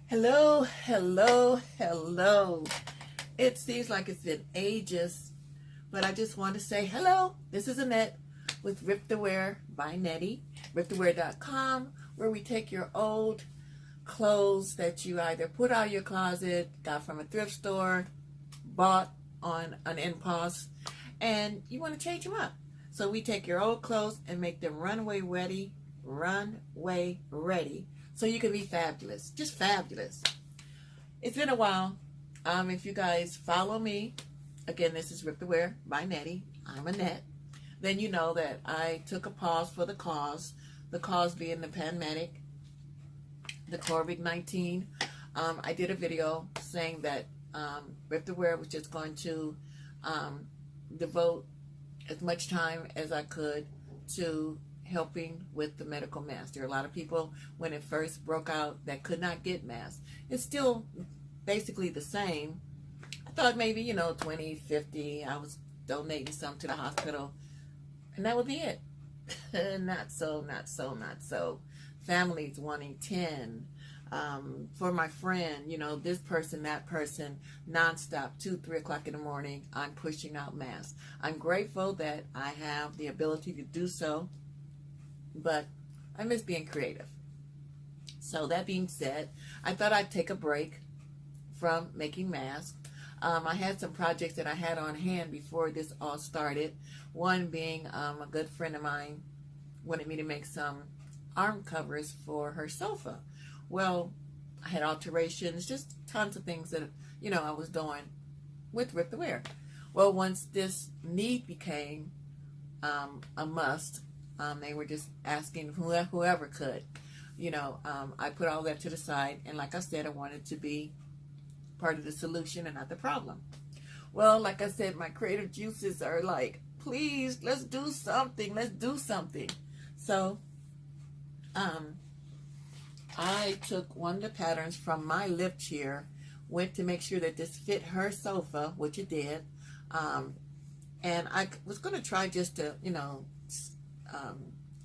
Hello, hello, hello. It seems like it's been ages, but I just want to say hello. This is Annette with Rip the Wear by Nettie, ripthewear.com, where we take your old clothes that you either put out of your closet, got from a thrift store, bought on an impulse, and you want to change them up. So we take your old clothes and make them runway ready, so you can be fabulous, just fabulous. It's been a while. If you guys follow me, again, this is Rip the Wear by Nettie. I'm Annette. Then you know that I took a pause for the cause being the pandemic, the COVID-19. I did a video saying that Rip the Wear was just going to devote as much time as I could to helping with the medical mask. There are a lot of people when it first broke out that could not get masks. It's still basically the same. I thought maybe, 20, 50, I was donating some to the hospital, and that would be it. Not so. Families wanting 10. For my friend, this person, that person, nonstop, 2, 3 o'clock in the morning, I'm pushing out masks. I'm grateful that I have the ability to do so, but I miss being creative. So that being said, I thought I'd take a break from making masks. I had some projects that I had on hand before this all started. One being a good friend of mine wanted me to make some arm covers for her sofa. Well, I had alterations, just tons of things that, I was doing with Rip the Wear. Well, once this need became a must, they were just asking whoever could. I put all that to the side, and like I said, I wanted to be part of the solution and not the problem. Well, like I said, my creative juices are like, please, let's do something. So, I took one of the patterns from my lift chair, went to make sure that this fit her sofa, which it did, and I was going to try just to,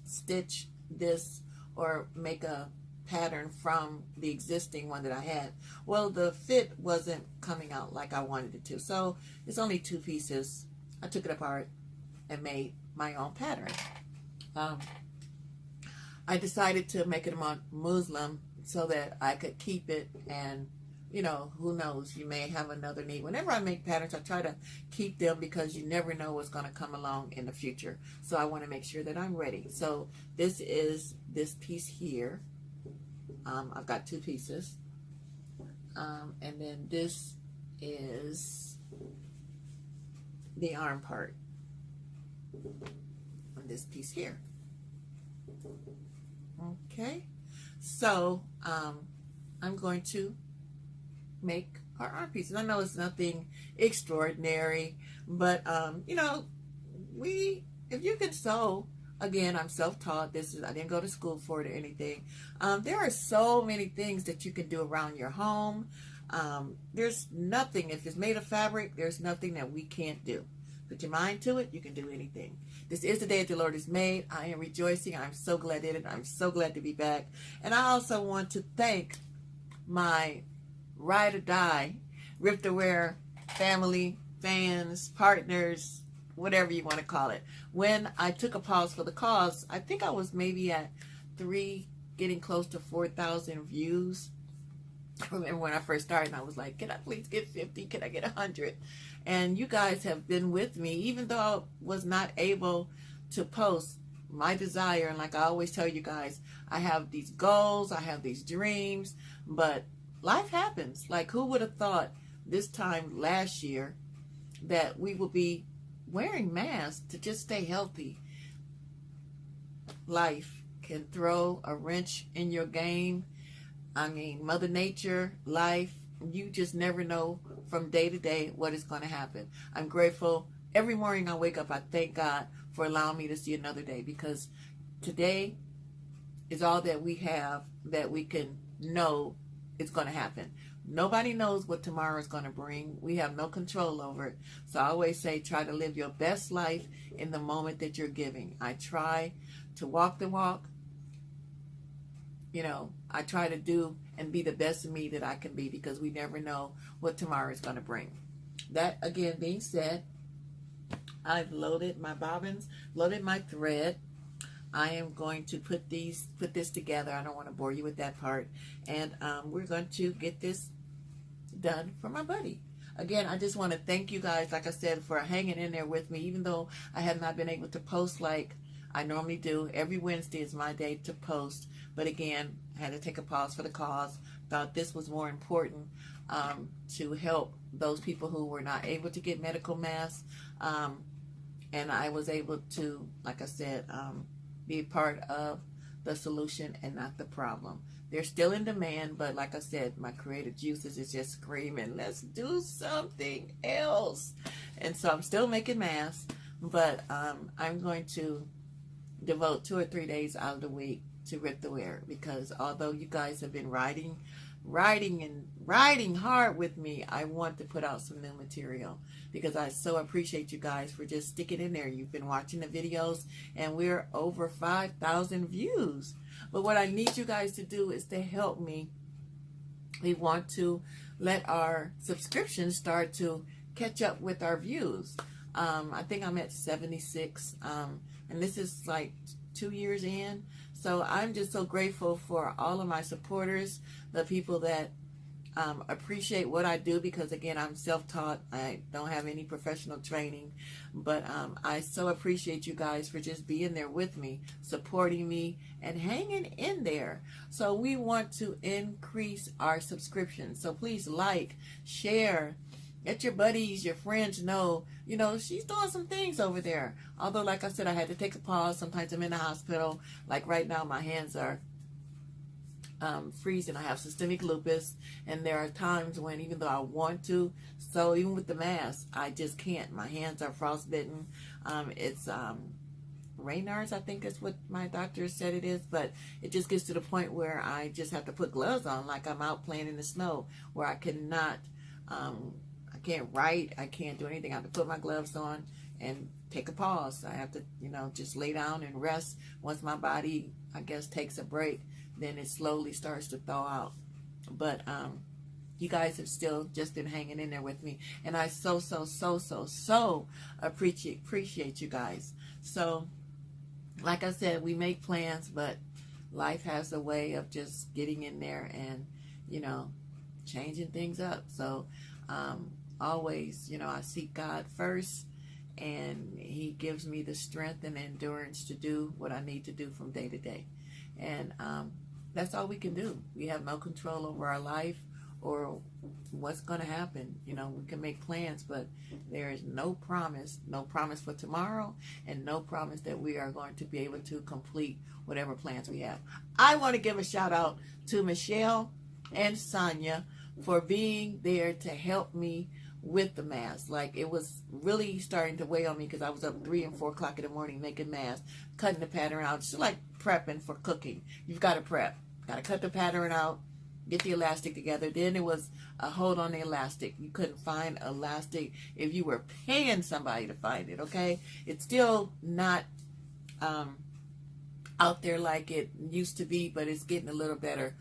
stitch this or make a pattern from the existing one that I had. Well, the fit wasn't coming out like I wanted it to, so it's only 2 pieces. I took it apart and made my own pattern. I decided to make it a Muslim so that I could keep it, and who knows, you may have another need. Whenever I make patterns, I try to keep them because you never know what's going to come along in the future. So I want to make sure that I'm ready. So this is this piece here. I've got 2 pieces. And then this is the arm part on this piece here. Okay. So I'm going to make our arm pieces. I know it's nothing extraordinary, but if you can sew, again, I'm self-taught. I didn't go to school for it or anything. There are so many things that you can do around your home. There's nothing, if it's made of fabric, there's nothing that we can't do. Put your mind to it, you can do anything. This is the day that the Lord has made. I am rejoicing. I'm so glad in it. I'm so glad to be back. And I also want to thank my ride or die Rip the Wear family, fans, partners, whatever you want to call it. When I took a pause for the cause, I think I was maybe at 3, getting close to 4,000 views. I remember when I first started, I was like, can I please get 50? Can I get 100? And you guys have been with me, even though I was not able to post. My desire, and like I always tell you guys, I have these goals, I have these dreams, but life happens. Like, who would have thought this time last year that we would be wearing masks to just stay healthy? Life can throw a wrench in your game. I mean, Mother Nature, life, you just never know from day to day what is going to happen. I'm grateful. Every morning I wake up, I thank God for allowing me to see another day, because today is all that we have that we can know it's going to happen. Nobody knows what tomorrow is going to bring. We have no control over it. So I always say, try to live your best life in the moment that you're giving. I try to walk the walk, you know, I try to do and be the best of me that I can be, because we never know what tomorrow is going to bring. That again being said, I've loaded my bobbins, loaded my thread. I am going to put this together. I don't want to bore you with that part. And we're going to get this done for my buddy. Again, I just want to thank you guys, like I said, for hanging in there with me, even though I have not been able to post like I normally do. Every Wednesday is my day to post. But again, I had to take a pause for the cause. Thought this was more important to help those people who were not able to get medical masks. And I was able to, like I said, be part of the solution and not the problem. They're still in demand, but like I said, my creative juices is just screaming, let's do something else. And so I'm still making masks, but I'm going to devote 2 or 3 days out of the week to Rip the Wear, because although you guys have been riding hard with me, I want to put out some new material, because I so appreciate you guys for just sticking in there. You've been watching the videos and we're over 5,000 views. But what I need you guys to do is to help me. We want to let our subscriptions start to catch up with our views. I think I'm at 76, and this is like 2 years in. So I'm just so grateful for all of my supporters, the people that appreciate what I do, because again, I'm self-taught. I don't have any professional training, but I so appreciate you guys for just being there with me, supporting me, and hanging in there. So we want to increase our subscriptions. So please like, share, let your buddies, your friends know, you know, she's doing some things over there. Although, like I said, I had to take a pause. Sometimes I'm in the hospital. Like right now, my hands are freezing. I have systemic lupus, and there are times when, even though I want to, so even with the mask, I just can't. My hands are frostbitten. It's Raynaud's, I think is what my doctor said it is, but it just gets to the point where I just have to put gloves on, like I'm out playing in the snow, where I cannot, I can't write, I can't do anything. I have to put my gloves on and take a pause. I have to, you know, just lay down and rest. Once my body, I guess, takes a break, then it slowly starts to thaw out. But you guys have still just been hanging in there with me, and I so appreciate you guys. So like I said, we make plans, but life has a way of just getting in there and, you know, changing things up. So always, you know, I seek God first, and he gives me the strength and endurance to do what I need to do from day to day. And that's all we can do. We have no control over our life or what's going to happen. You know, we can make plans, but there is no promise for tomorrow, and no promise that we are going to be able to complete whatever plans we have. I want to give a shout out to Michelle and Sonia for being there to help me with the mask. Like, it was really starting to weigh on me, because I was up 3 and 4 o'clock in the morning making masks, cutting the pattern out, just like prepping for cooking. You've got to prep, got to cut the pattern out, get the elastic together. Then it was a hold on the elastic. You couldn't find elastic if you were paying somebody to find it. Okay, it's still not out there like it used to be, but it's getting a little better.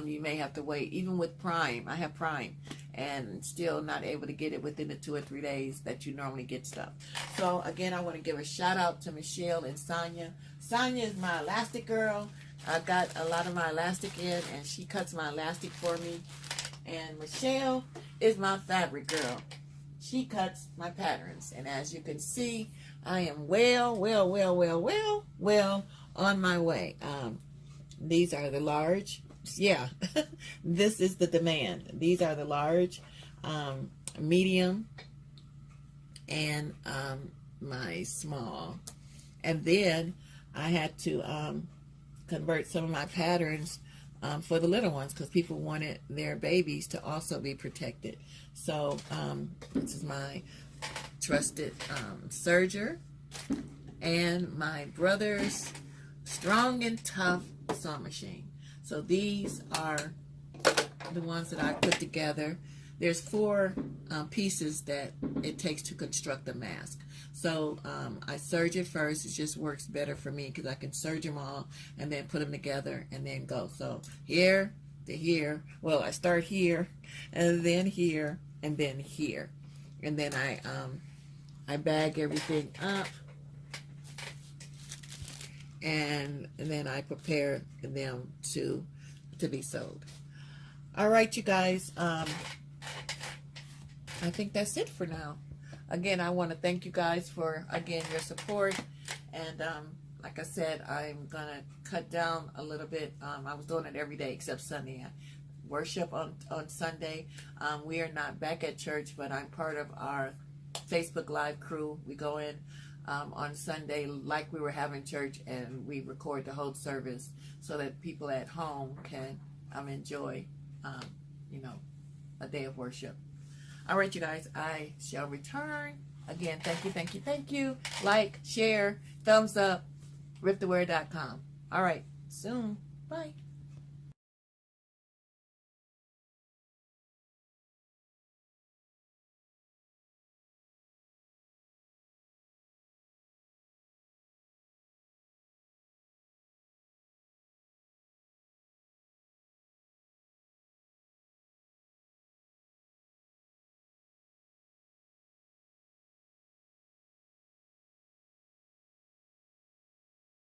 You may have to wait. Even with Prime, I have Prime, and still not able to get it within the 2 or 3 days that you normally get stuff. So again, I want to give a shout out to Michelle and Sonia. Sonia is my elastic girl. I got a lot of my elastic in, and she cuts my elastic for me. And Michelle is my fabric girl. She cuts my patterns. And as you can see, I am well on my way. These are the large. Yeah, this is the demand. These are the large, medium, and my small. And then I had to convert some of my patterns for the little ones, because people wanted their babies to also be protected. So this is my trusted serger and my brother's strong and tough sewing machine. So these are the ones that I put together. There's 4 pieces that it takes to construct a mask. So I serge it first. It just works better for me because I can serge them all and then put them together and then go. So here to here. Well, I start here and then here and then here. And then I bag everything up. And then I prepare them to be sold. All right, you guys. I think that's it for now. Again, I want to thank you guys for, again, your support. And like I said, I'm going to cut down a little bit. I was doing it every day except Sunday. I worship on Sunday. We are not back at church, but I'm part of our Facebook Live crew. We go in on Sunday like we were having church, and we record the whole service so that people at home can enjoy, you know, a day of worship. All right, you guys, I shall return. Again, thank you, thank you, thank you. Like, share, thumbs up, ripthewear.com. All right, soon. Bye.